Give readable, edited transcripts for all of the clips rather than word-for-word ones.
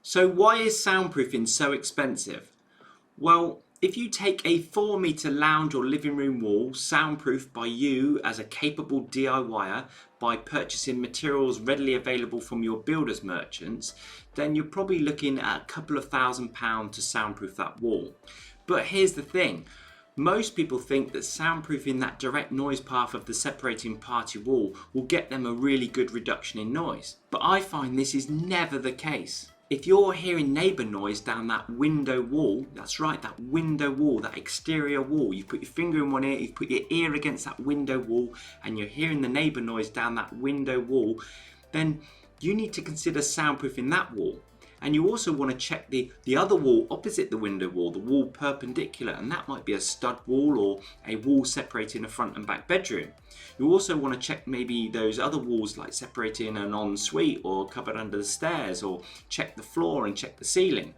So why is soundproofing so expensive? Well, if you take a 4-meter lounge or living room wall soundproofed by you as a capable DIYer by purchasing materials readily available from your builders merchants, then you're probably looking at a couple of £1,000s to soundproof that wall. But here's the thing. Most people think that soundproofing that direct noise path of the separating party wall will get them a really good reduction in noise. But I find this is never the case. If you're hearing neighbour noise down that window wall, that's right, that window wall, that exterior wall, you've put your finger in one ear, you've put your ear against that window wall, and you're hearing the neighbour noise down that window wall, then you need to consider soundproofing that wall. And you also want to check the other wall opposite the window wall, the wall perpendicular, and that might be a stud wall or a wall separating a front and back bedroom. You also want to check maybe those other walls like separating an ensuite or cupboard under the stairs, or check the floor and check the ceiling.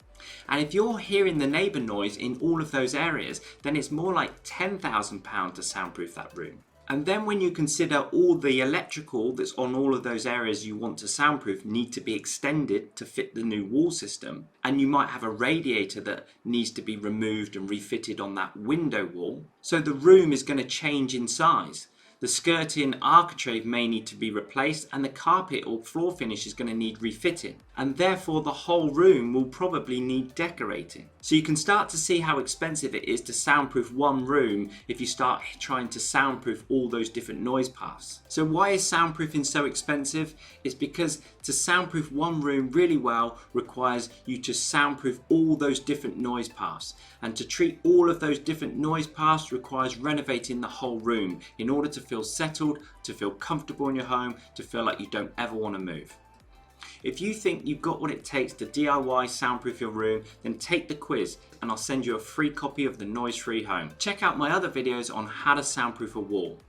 And if you're hearing the neighbour noise in all of those areas, then it's more like £10,000 to soundproof that room. And then when you consider all the electrical that's on all of those areas you want to soundproof need to be extended to fit the new wall system, and you might have a radiator that needs to be removed and refitted on that window wall, so the room is going to change in size. The skirting architrave may need to be replaced, and the carpet or floor finish is going to need refitting, and therefore the whole room will probably need decorating. So you can start to see how expensive it is to soundproof one room if you start trying to soundproof all those different noise paths. So why is soundproofing so expensive? It's because to soundproof one room really well requires you to soundproof all those different noise paths, and to treat all of those different noise paths requires renovating the whole room in order to feel settled, to feel comfortable in your home, to feel like you don't ever want to move. If you think you've got what it takes to DIY soundproof your room, then take the quiz and I'll send you a free copy of the Noise Free Home. Check out my other videos on how to soundproof a wall.